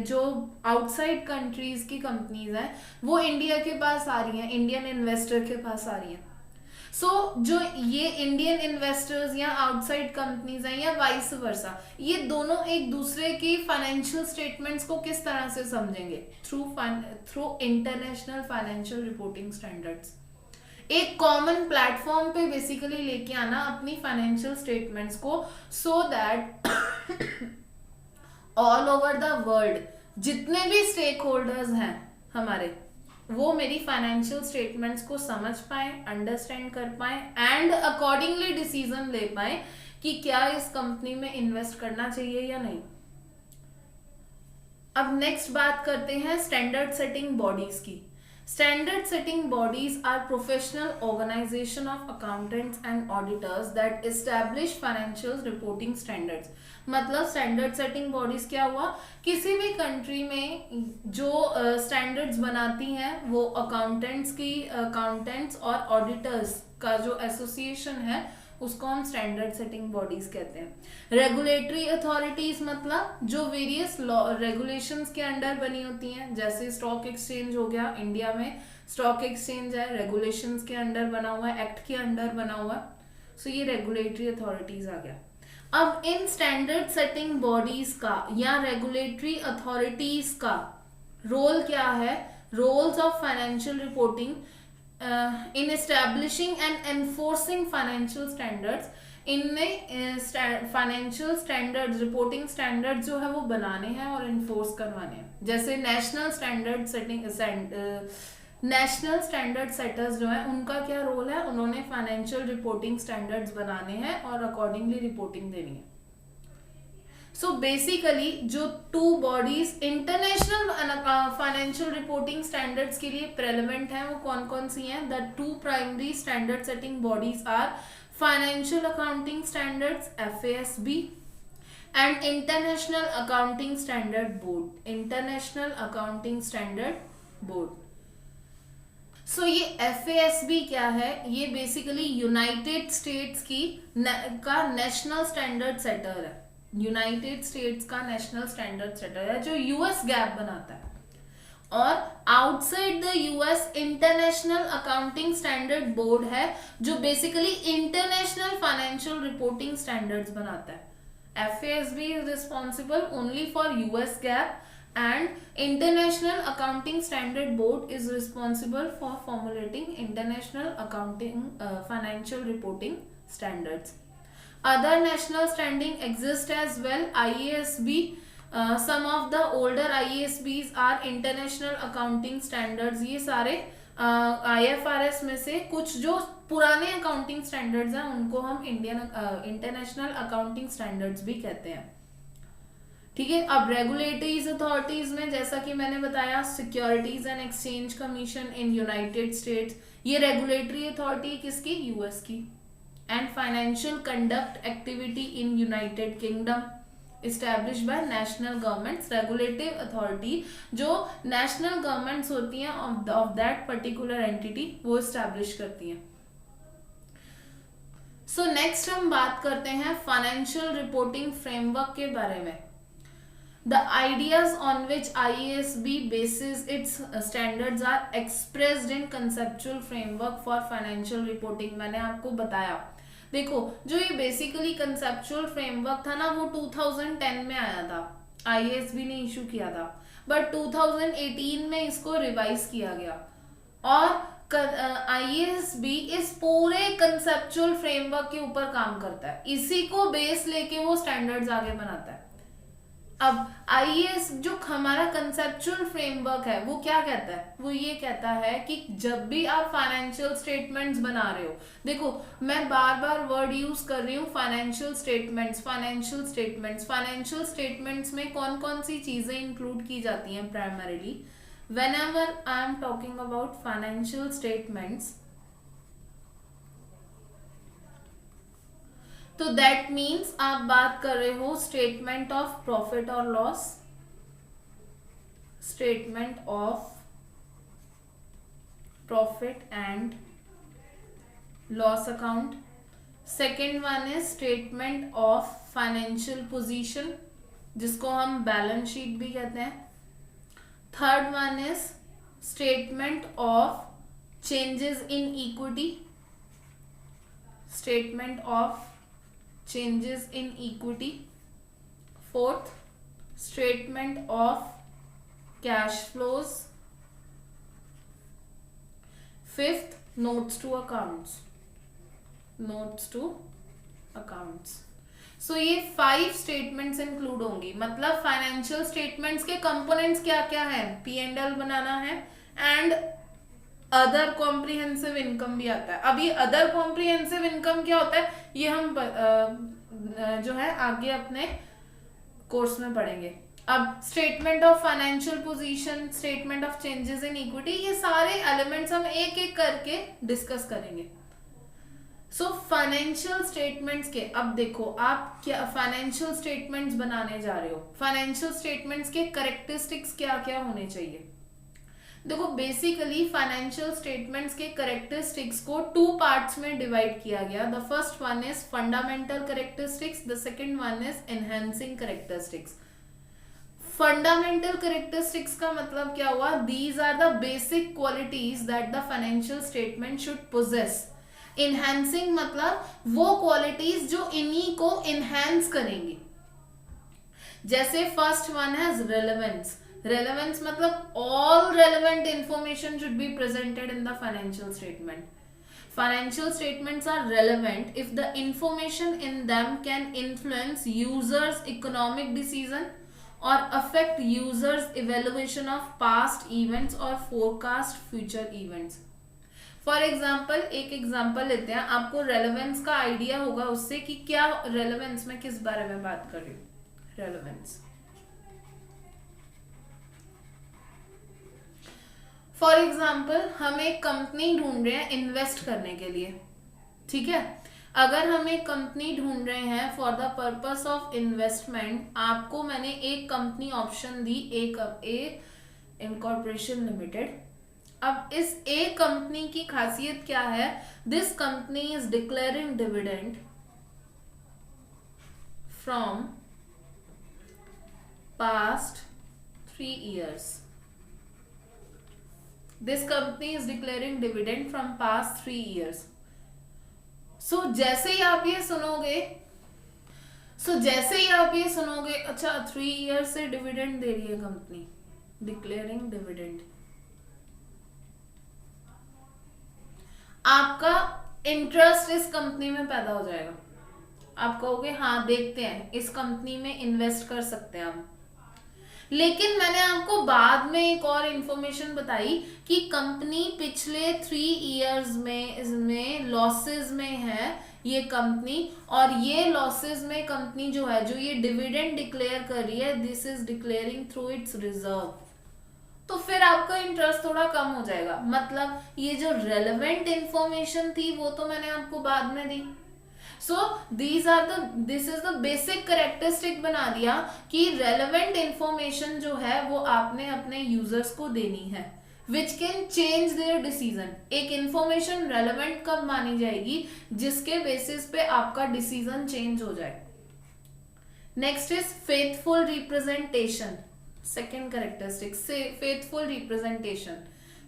जो आउटसाइड कंट्रीज की कंपनीज हैं वो इंडिया के पास आ रही हैं, इंडियन इन्वेस्टर के पास आ रही हैं। सो जो ये इंडियन इन्वेस्टर्स या आउटसाइड कंपनीज हैं या वाइस वर्सा, ये दोनों एक दूसरे की फाइनेंशियल स्टेटमेंट्स को किस तरह से समझेंगे? Through international financial reporting standards. एक कॉमन प्लेटफॉर्म पे बेसिकली लेके आना अपनी फाइनेंशियल स्टेटमेंट्स को, so that all over the world जितने भी स्टेक होल्डर्स हैं हमारे, वो मेरी फाइनेंशियल स्टेटमेंट्स को समझ पाए, अंडरस्टैंड कर पाए एंड अकॉर्डिंगली डिसीजन ले पाए कि क्या इस कंपनी में इन्वेस्ट करना चाहिए या नहीं। अब नेक्स्ट बात करते हैं स्टैंडर्ड सेटिंग बॉडीज की। Standard setting bodies are professional organization of accountants and auditors that establish financial reporting standards. मतलब स्टैंडर्ड सेटिंग बॉडीज क्या हुआ, किसी भी कंट्री में जो स्टैंडर्ड्स बनाती हैं वो अकाउंटेंट्स और ऑडिटर्स का जो एसोसिएशन है उसको हम स्टैंडर्ड सेटिंग बॉडीज कहते हैं। रेगुलेटरी अथॉरिटीज मतलब जो वेरियस लॉ रेगुलेशंस के अंडर बनी होती हैं, जैसे स्टॉक एक्सचेंज हो गया, इंडिया में स्टॉक एक्सचेंज है, रेगुलेशंस के अंडर बना हुआ है, एक्ट के अंडर बना हुआ है, सो ये रेगुलेटरी अथॉरिटीज आ गया। अब इन स्टैंडर्ड सेटिंग बॉडीज का या रेगुलेटरी अथॉरिटीज का रोल क्या है, roles of financial reporting in establishing and enforcing financial standards, इनमें फाइनेंशियल स्टैंडर्ड्स रिपोर्टिंग स्टैंडर्ड्स जो है वो बनाने हैं और इन्फोर्स करवाने हैं। जैसे नेशनल स्टैंडर्ड सेटर्स जो है उनका क्या रोल है, उन्होंने फाइनेंशियल रिपोर्टिंग स्टैंडर्ड्स बनाने हैं और अकॉर्डिंगली रिपोर्टिंग देनी है। सो बेसिकली जो two bodies international financial reporting standards के लिए प्रेलेवेंट हैं वो कौन कौन सी हैं? The two primary standard setting bodies are financial accounting standards FASB and international accounting standard board, international accounting standard board. So ये FASB क्या है? ये बेसिकली यूनाइटेड स्टेट्स का नेशनल स्टैंडर्ड सेटर है, यूनाइटेड स्टेट्स का नेशनल स्टैंडर्ड सेटर है जो US GAAP बनाता है। और outside the US international accounting standard board है जो basically international financial reporting standards बनाता है। FASB is responsible only for US gap and International Accounting Standard Board is responsible for formulating international accounting financial reporting standards. Other national standing exist as well. IASB, some of the older IASBs are International Accounting Standards. ये सारे IFRS में से कुछ जो पुराने accounting standards हैं उनको हम इंटरनेशनल अकाउंटिंग स्टैंडर्ड्स भी कहते हैं। ठीक है। अब रेगुलेटरीज अथॉरिटीज में जैसा कि मैंने बताया securities and exchange commission in United states, ये रेगुलेटरी अथॉरिटी किसकी? यूएस की। And financial conduct activity in United kingdom established by national governments, regulative authority जो national governments होती हैं of that particular entity वो establish करती हैं। So next हम बात करते हैं financial reporting framework के बारे में। The ideas on which IASB bases its standards are expressed in conceptual framework for financial reporting। मैंने आपको बताया, देखो जो ये बेसिकली कंसेप्चुअल फ्रेमवर्क था ना वो 2010 में आया था, IASB ने इशू किया था, बट 2018 में इसको रिवाइज किया गया और IASB इस पूरे कंसेप्चुअल फ्रेमवर्क के ऊपर काम करता है, इसी को बेस लेके वो स्टैंडर्ड्स आगे बनाता है। अब IAS जो हमारा कंसेप्चुअल फ्रेमवर्क है वो क्या कहता है? वो ये कहता है कि जब भी आप फाइनेंशियल स्टेटमेंट्स बना रहे हो, देखो मैं बार बार वर्ड यूज कर रही हूँ financial statements, financial statements. Financial statements में कौन कौन सी चीजें इंक्लूड की जाती हैं? Primarily whenever I am talking about financial statements, तो दैट मीन्स आप बात कर रहे हो स्टेटमेंट ऑफ प्रॉफिट और loss, statement of profit and loss account. Second one is statement of financial position जिसको हम बैलेंस शीट भी कहते हैं। Third one is statement of changes in equity, statement of changes in equity. Fourth, statement of cash flows. Fifth, notes to accounts, notes to accounts. So ये 5 statements include होंगी। मतलब financial statements के components क्या क्या हैं? P&L बनाना है and other comprehensive income भी आता है। अब ये अदर कॉम्प्रिहेंसिव इनकम क्या होता है ये हम जो है आगे अपने कोर्स में पढ़ेंगे। अब statement of financial position, statement of changes in equity, ये सारे एलिमेंट्स हम एक एक करके डिस्कस करेंगे। सो फाइनेंशियल स्टेटमेंट्स के, अब देखो आप क्या फाइनेंशियल स्टेटमेंट्स बनाने जा रहे हो, फाइनेंशियल स्टेटमेंट्स के कैरेक्टरिस्टिक्स क्या क्या होने चाहिए। देखो बेसिकली फाइनेंशियल स्टेटमेंट्स के कैरेक्टरिस्टिक्स को 2 पार्ट्स में डिवाइड किया गया। The first one is fundamental characteristics, the second one is enhancing characteristics. Fundamental characteristics का मतलब क्या हुआ, these are the basic qualities that the financial statement should possess. Enhancing मतलब वो क्वालिटीज जो इन्हीं को इनहैंस करेंगी। जैसे फर्स्ट वन है रेलेवेंस। रेलेवेंस मतलब all relevant information should be presented in the financial statement. Financial statements are relevant if the information in them can influence users' economic decision or affect users' evaluation of past events or forecast future events. For example एक example लेते हैं, आपको relevance का idea होगा उससे कि क्या relevance में किस बारे में बात कर रही हूँ। रेलेवेंस फॉर एग्जाम्पल हम एक कंपनी ढूंढ रहे हैं इन्वेस्ट करने के लिए, ठीक है। अगर हम एक कंपनी ढूंढ रहे हैं for the purpose of investment, आपको मैंने एक कंपनी ऑप्शन दी, ए इनकॉर्पोरेशन लिमिटेड। अब इस ए कंपनी की खासियत क्या है, this company is declaring dividend from past 3 years। This company is declaring dividend from past 3 years. So जैसे ही आप ये सुनोगे, अच्छा 3 years से डिविडेंड दे रही है कंपनी, डिक्लेयरिंग डिविडेंड, आपका इंटरेस्ट इस कंपनी में पैदा हो जाएगा। आप कहोगे हाँ देखते हैं, इस कंपनी में इन्वेस्ट कर सकते हैं हम। लेकिन मैंने आपको बाद में एक और इंफॉर्मेशन बताई कि कंपनी पिछले 3 years में इसमें लॉसेस में है ये कंपनी, और ये लॉसेस में कंपनी जो है, जो ये डिविडेंड डिक्लेयर कर रही है, this is declaring through it's reserve. तो फिर आपका इंटरेस्ट थोड़ा कम हो जाएगा। मतलब ये जो रेलेवेंट इंफॉर्मेशन थी वो तो मैंने आपको बाद में दी। So this is the basic characteristic बना दिया कि रेलेवेंट इंफॉर्मेशन जो है वो आपने अपने यूजर्स को देनी है, which can change their decision. एक इंफॉर्मेशन रेलेवेंट कब मानी जाएगी, जिसके बेसिस पे आपका डिसीजन चेंज हो जाए। Next is faithful representation. Second characteristic से फेथफुल रिप्रेजेंटेशन।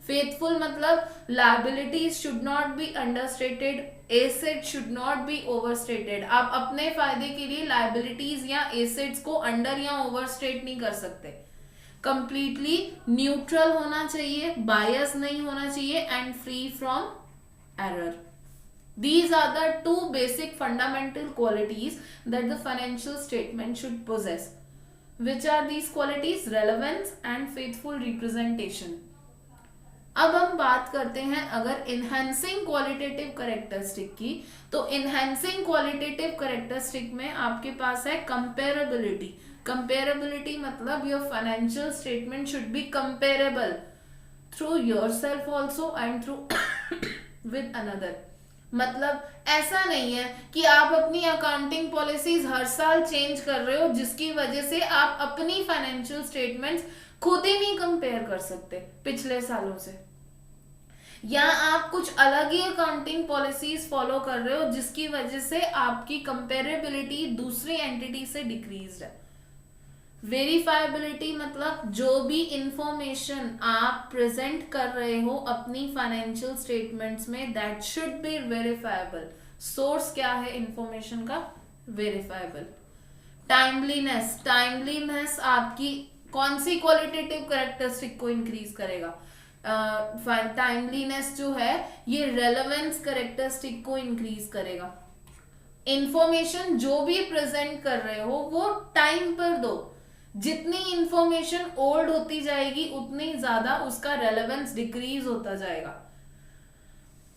फेथफुल मतलब liabilities should not be understated, asset should not be overstated. आप अपने फायदे के लिए लायबिलिटीज या एसेट्स को अंडर या ओवरस्टेट नहीं कर सकते। कंप्लीटली न्यूट्रल होना चाहिए, बायस नहीं होना चाहिए, and free from error. These are the 2 basic fundamental qualities that the financial statement should possess. Which are these qualities? Relevance and faithful representation. अब हम बात करते हैं अगर इनहैंसिंग क्वालिटेटिव कैरेक्टरिस्टिक की, तो इनहैंसिंग क्वालिटेटिव कैरेक्टरिस्टिक में आपके पास है कंपेरेबिलिटी। कंपेरेबिलिटी मतलब your financial statement should be comparable through yourself also and through with another. मतलब ऐसा नहीं है कि आप अपनी अकाउंटिंग पॉलिसीज हर साल चेंज कर रहे हो, जिसकी वजह से आप अपनी फाइनेंशियल स्टेटमेंट्स खुद ही नहीं कंपेयर कर सकते पिछले सालों से, या आप कुछ अलग ही अकाउंटिंग पॉलिसीज फॉलो कर रहे हो जिसकी वजह से आपकी कंपेरेबिलिटी दूसरी एंटिटी से डिक्रीज्ड है। वेरीफाइबिलिटी मतलब जो भी इंफॉर्मेशन आप प्रेजेंट कर रहे हो अपनी फाइनेंशियल स्टेटमेंट्स में, that should be verifiable. Source क्या है इंफॉर्मेशन का? वेरीफाइबल। टाइमलीनेस, टाइमलीनेस आपकी कौन सी क्वालिटेटिव कैरेक्टरिस्टिक को इंक्रीज करेगा? टाइमलीनेस जो है ये रेलेवेंस कैरेक्टरिस्टिक को इंक्रीज करेगा। इंफॉर्मेशन जो भी प्रेजेंट कर रहे हो वो टाइम पर दो। जितनी इंफॉर्मेशन ओल्ड होती जाएगी उतनी ज्यादा उसका रेलेवेंस डिक्रीज होता जाएगा।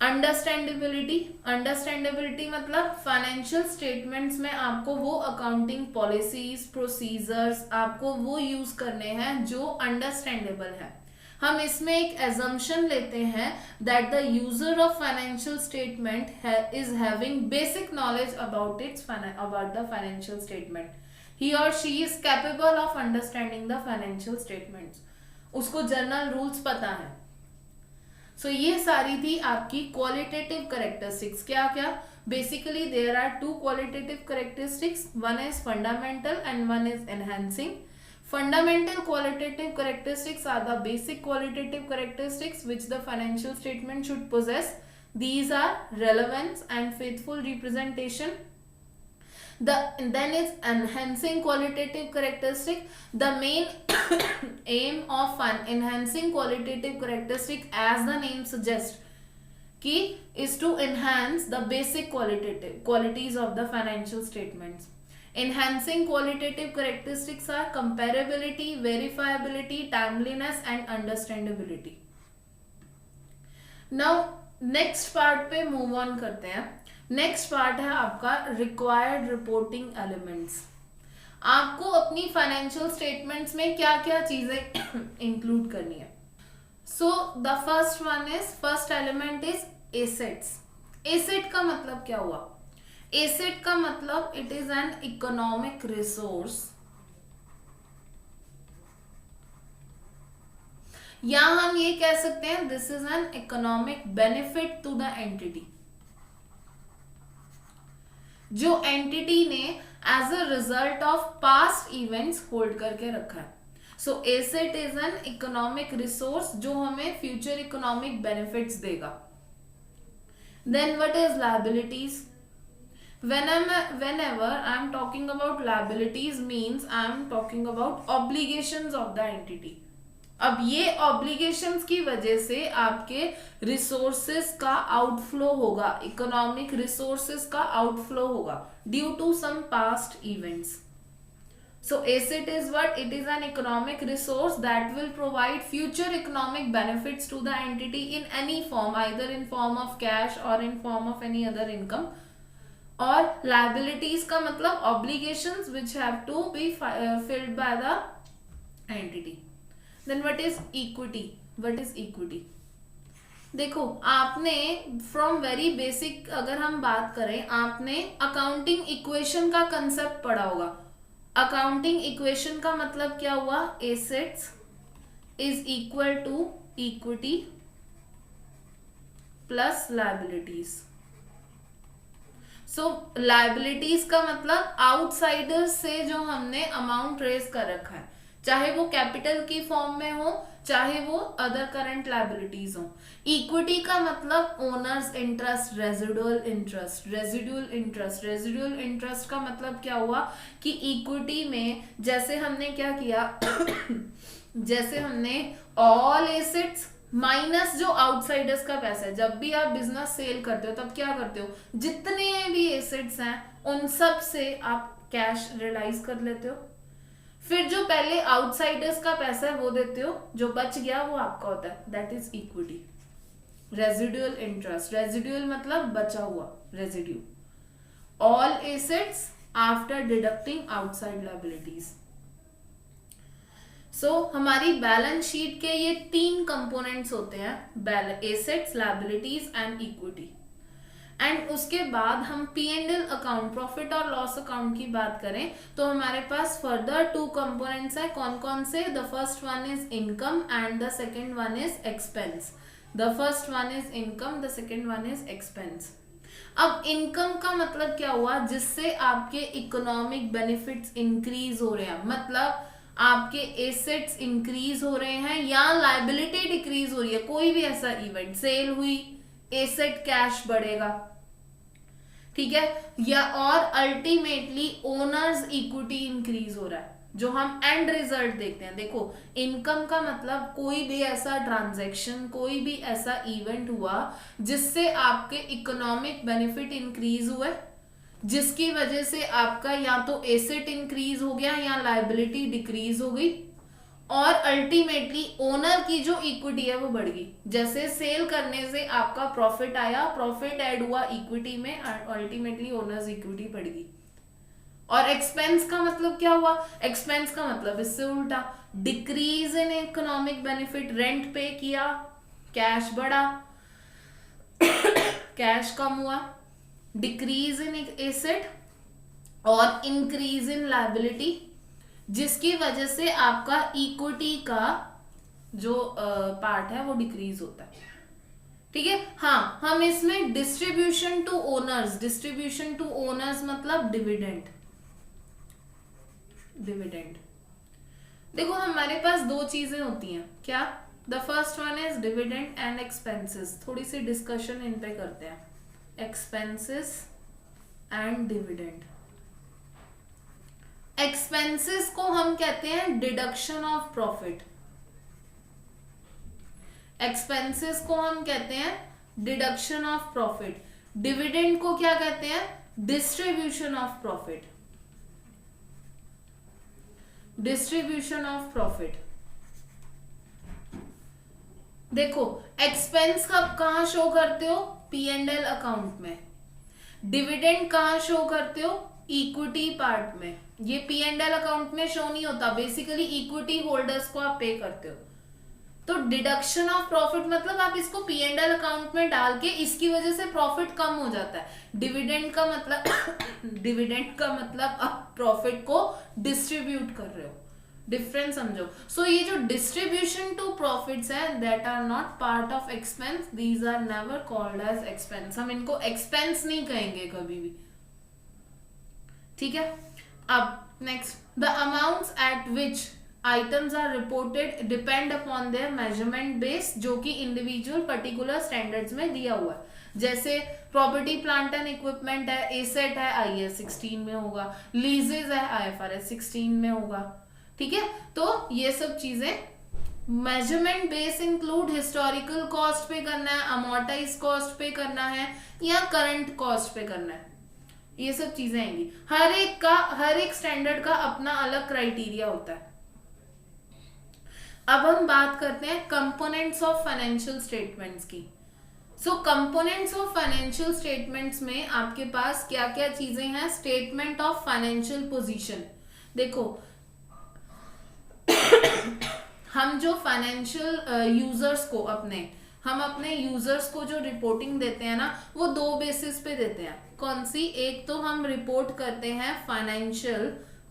अंडरस्टैंडेबिलिटी मतलब फाइनेंशियल स्टेटमेंट्स में आपको वो अकाउंटिंग पॉलिसीज प्रोसीजर्स आपको वो यूज करने हैं जो अंडरस्टैंडेबल है। हम इसमें एक एजम्पशन लेते हैं that the user of financial statement is having basic knowledge about the financial statement. He और she is capable of understanding the financial statements. उसको जनरल रूल्स पता है। सो ये सारी थी आपकी क्वालिटेटिव कैरेक्टरिस्टिक्स। क्या क्या? Basically there are two qualitative characteristics, one is fundamental and one is enhancing. Fundamental qualitative characteristics are the basic qualitative characteristics which the financial statement should possess. These are relevance and faithful representation. Then is enhancing qualitative characteristic. The main aim of enhancing qualitative characteristic, as the name suggests, key is to enhance the basic qualitative qualities of the financial statements. Enhancing qualitative characteristics are comparability, verifiability, timeliness and understandability. Now next part पे move on करते हैं। Next part है आपका required reporting elements. आपको अपनी financial statements में क्या क्या चीजें इंक्लूड करनी है। So the first element is assets. Asset का मतलब क्या हुआ? एसेट का मतलब it is an economic resource, या हम ये कह सकते हैं this is an economic benefit to the entity, जो एंटिटी ने as a result of past events hold करके रखा है। So asset is an economic resource जो हमें फ्यूचर इकोनॉमिक बेनिफिट्स देगा। Then what is liabilities? Whenever I am talking about liabilities means I am talking about obligations of the entity. अब ये obligations की वजह से आपके resources का outflow होगा, economic resources का outflow होगा due to some past events. So asset is what? It is an economic resource that will provide future economic benefits to the entity in any form, either in form of cash or in form of any other income. और liabilities का मतलब obligations which have to be filled by the entity. Then what is equity? What is equity? देखो आपने from very basic अगर हम बात करें, आपने accounting equation का concept पढ़ा होगा। accounting equation का मतलब क्या हुआ? assets is equal to equity plus liabilities. So liabilities का मतलब आउटसाइडर्स से जो हमने अमाउंट रेज कर रखा है, चाहे वो कैपिटल की फॉर्म में हो चाहे वो अदर करंट लायबिलिटीज हो। इक्विटी का मतलब owners interest, residual interest. Residual interest का मतलब क्या हुआ कि इक्विटी में जैसे हमने क्या किया जैसे हमने ऑल एसेट्स माइनस जो आउटसाइडर्स का पैसा है। जब भी आप बिजनेस सेल करते हो तब क्या करते हो? जितने भी एसेट्स हैं उन सब से आप कैश रियलाइज कर लेते हो, फिर जो पहले आउटसाइडर्स का पैसा है वो देते हो, जो बच गया वो आपका होता है, that is equity. Residual interest, residual मतलब बचा हुआ, residue. All assets after deducting outside liabilities. So हमारी बैलेंस शीट के ये 3 कंपोनेंट्स होते हैं, assets, liabilities and equity. And उसके बाद हम P&L अकाउंट, प्रॉफिट और लॉस अकाउंट की बात करें तो हमारे पास फर्दर 2 कंपोनेंट्स है। कौन कौन से? The first one is income and the second one is expense. The first one is income, the second one is expense. अब इनकम का मतलब क्या हुआ? जिससे आपके इकोनॉमिक बेनिफिट्स इंक्रीज हो रहे हैं, मतलब आपके एसेट्स इंक्रीज हो रहे हैं या लायबिलिटी डिक्रीज हो रही है। कोई भी ऐसा इवेंट, सेल हुई, एसेट कैश बढ़ेगा, ठीक है, या और अल्टीमेटली ओनर्स इक्विटी इंक्रीज हो रहा है, जो हम एंड रिजल्ट देखते हैं। देखो इनकम का मतलब कोई भी ऐसा ट्रांजैक्शन, कोई भी ऐसा इवेंट हुआ जिससे आपके इकोनॉमिक बेनिफिट इंक्रीज हुए, जिसकी वजह से आपका या तो एसेट इंक्रीज हो गया या लायबिलिटी डिक्रीज हो गई, और अल्टीमेटली ओनर की जो इक्विटी है वो बढ़ गई। जैसे सेल करने से आपका प्रॉफिट आया, प्रॉफिट ऐड हुआ इक्विटी में, अल्टीमेटली ओनर्स इक्विटी बढ़ गई। और एक्सपेंस का मतलब क्या हुआ? एक्सपेंस का मतलब इससे उल्टा, decrease in economic benefit. Rent पे किया, कैश बढ़ा, कैश कम हुआ, डिक्रीज इन एसेट और इंक्रीज इन लायबिलिटी, जिसकी वजह से आपका इक्विटी का जो पार्ट है वो डिक्रीज होता है। ठीक है। हाँ, हम इसमें distribution to owners, distribution to owners मतलब डिविडेंड। डिविडेंड देखो, हमारे पास दो चीजें होती हैं। क्या? The first one is dividend and expenses. थोड़ी सी डिस्कशन इन पे करते हैं, एक्सपेंसेस एंड डिविडेंड। एक्सपेंसेस को हम कहते हैं डिडक्शन ऑफ प्रॉफिट। एक्सपेंसेस को हम कहते हैं डिडक्शन ऑफ प्रॉफिट। डिविडेंड को क्या कहते हैं? Distribution of profit. Distribution of profit. देखो, एक्सपेंस कहां शो करते हो? P&L अकाउंट में। डिविडेंड कहां शो करते हो? इक्विटी पार्ट में। ये P&L अकाउंट में शो नहीं होता, बेसिकली इक्विटी होल्डर्स को आप पे करते हो। तो डिडक्शन ऑफ प्रॉफिट मतलब आप इसको P&L अकाउंट में डाल के इसकी वजह से प्रॉफिट कम हो जाता है। डिविडेंड का मतलब डिविडेंड का मतलब आप प्रॉफिट को डिस्ट्रीब्यूट कर रहे हो। डिफरेंस समझो। सो ये जो डिस्ट्रीब्यूशन टू प्रॉफिट्स है, that are not part of expense, these are never called as expense. हम इनको एक्सपेंस नहीं कहेंगे कभी भी। ठीक है। अब next, the amounts at which items are reported depend upon their measurement base, जो कि इंडिविजुअल पर्टिकुलर स्टैंडर्ड्स में दिया हुआ है। जैसे प्रॉपर्टी प्लांट एंड इक्विपमेंट है, एसेट है, IAS 16 में होगा, लीजेस है, IFRS 16 में होगा। ठीक है। तो ये सब चीजें measurement base include historical cost पे करना है, अमोर्टाइज कॉस्ट पे करना है, या करंट कॉस्ट पे करना है, ये सब चीजें आएंगी। हर एक स्टैंडर्ड का अपना अलग क्राइटेरिया होता है। अब हम बात करते हैं कंपोनेंट्स ऑफ फाइनेंशियल स्टेटमेंट्स की। सो कंपोनेंट्स ऑफ फाइनेंशियल स्टेटमेंट्स में आपके पास क्या क्या चीजें हैं? Statement of financial position. देखो, हम जो फाइनेंशियल यूजर्स को हम अपने यूजर्स को जो रिपोर्टिंग देते हैं ना, वो दो बेसिस पे देते हैं। कौन सी? एक तो हम रिपोर्ट करते हैं फाइनेंशियल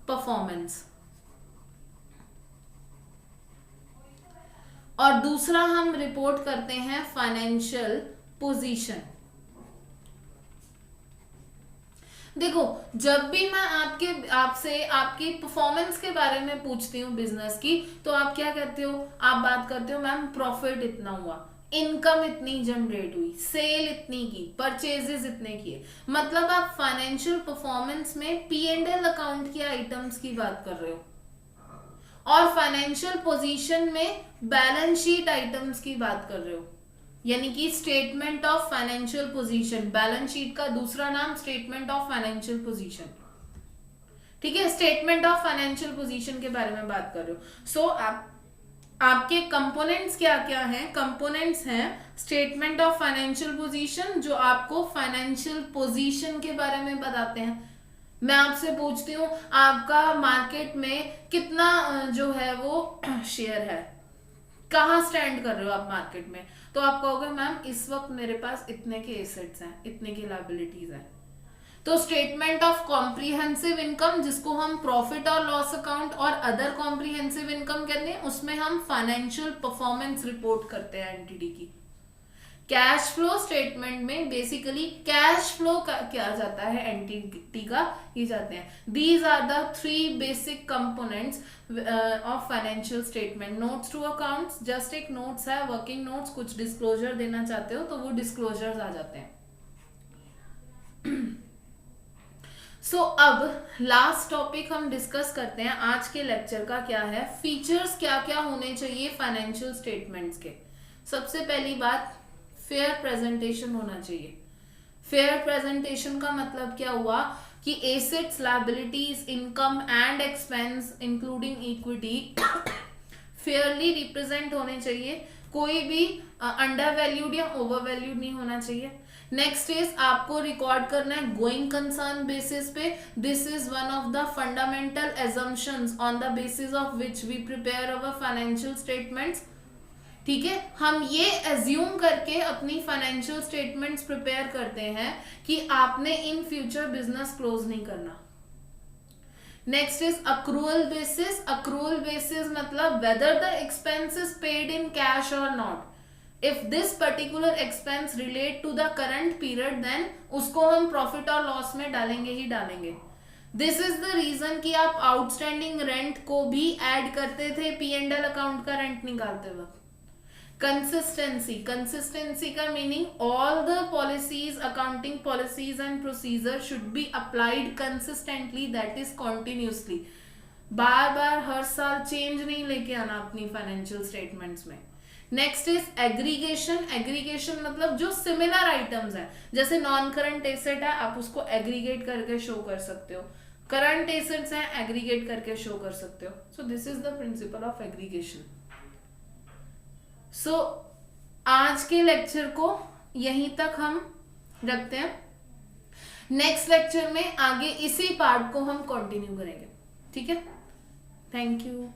परफॉर्मेंस, और दूसरा हम रिपोर्ट करते हैं फाइनेंशियल पोजीशन। देखो, जब भी मैं आपसे आपकी परफॉर्मेंस के बारे में पूछती हूँ बिजनेस की, तो आप क्या कहते हो? आप बात करते हो मैम प्रॉफिट इतना हुआ, इनकम इतनी जनरेट हुई, सेल इतनी की, परचेजेस इतने किए। मतलब आप फाइनेंशियल परफॉर्मेंस में P&L अकाउंट के आइटम्स की बात कर रहे हो, और फाइनेंशियल पोजीशन में बैलेंस शीट आइटम्स की बात कर रहे हो। यानी कि statement of financial position, balance sheet का दूसरा नाम स्टेटमेंट ऑफ फाइनेंशियल पोजीशन। ठीक है। स्टेटमेंट ऑफ फाइनेंशियल पोजीशन के बारे में बात कर रहे हो। सो आपके कंपोनेंट्स क्या क्या हैं? कंपोनेंट्स हैं स्टेटमेंट ऑफ फाइनेंशियल पोजीशन, जो आपको फाइनेंशियल पोजीशन के बारे में बताते हैं। मैं आपसे पूछती हूँ आपका मार्केट में कितना जो है वो शेयर है, कहाँ स्टैंड कर रहे हो आप मार्केट में? तो आप कहोगे मैम इस वक्त मेरे पास इतने के एसेट्स हैं, इतने की लायबिलिटीज हैं। तो स्टेटमेंट ऑफ कॉम्प्रिहेंसिव इनकम, जिसको हम प्रॉफिट और लॉस अकाउंट और अदर कॉम्प्रिहेंसिव इनकम कहते हैं, उसमें हम फाइनेंशियल परफॉर्मेंस रिपोर्ट करते हैं एंटिटी की। कैश फ्लो स्टेटमेंट में बेसिकली कैश फ्लो क्या जाता है एंटिटी का, ये जाते हैं। These are the 3 basic components of financial statement. Notes to accounts, just एक नोट्स है, वर्किंग नोट्स, कुछ डिस्क्लोजर देना चाहते हो तो वो डिस्क्लोजर्स आ जाते हैं। अब लास्ट टॉपिक हम डिस्कस करते हैं आज के लेक्चर का, क्या है? फीचर्स क्या क्या होने चाहिए फाइनेंशियल स्टेटमेंट्स के। सबसे पहली बात, फेयर प्रेजेंटेशन होना चाहिए। फेयर प्रेजेंटेशन का मतलब क्या हुआ कि assets, liabilities, income and expense including equity fairly represent होने चाहिए, कोई भी अंडर वैल्यूड या ओवर वैल्यूड नहीं होना चाहिए। नेक्स्ट इज आपको रिकॉर्ड करना है गोइंग कंसर्न बेसिस पे। This is one of the fundamental assumptions on the basis of which we prepare our financial statements. ठीक है, हम ये एज्यूम करके अपनी फाइनेंशियल स्टेटमेंट्स प्रिपेयर करते हैं कि आपने इन फ्यूचर बिजनेस क्लोज नहीं करना। Next is accrual basis. Accrual basis मतलब whether the expense is paid in cash और not. If this particular expense relate to the current period then उसको हम प्रॉफिट और लॉस में डालेंगे ही डालेंगे। दिस इज द रीजन कि आप आउटस्टैंडिंग रेंट को भी ऐड करते थे P&L अकाउंट का रेंट निकालते वक्त। कंसिस्टेंसी, कंसिस्टेंसी का meaning all the policies, accounting policies and procedure should be applied consistently, that is continuously. बार बार हर साल चेंज नहीं लेके आना अपनी फाइनेंशियल स्टेटमेंट्स में। Next is aggregation. एग्रीगेशन मतलब जो सिमिलर आइटम्स हैं, जैसे नॉन करंट एसेट है आप उसको एग्रीगेट करके शो कर सकते हो, करंट एसेट्स हैं एग्रीगेट करके शो कर सकते हो। So this is the principle of aggregation. So आज के लेक्चर को यहीं तक हम रखते हैं। नेक्स्ट लेक्चर में आगे इसी पार्ट को हम कंटिन्यू करेंगे। ठीक है, थैंक यू।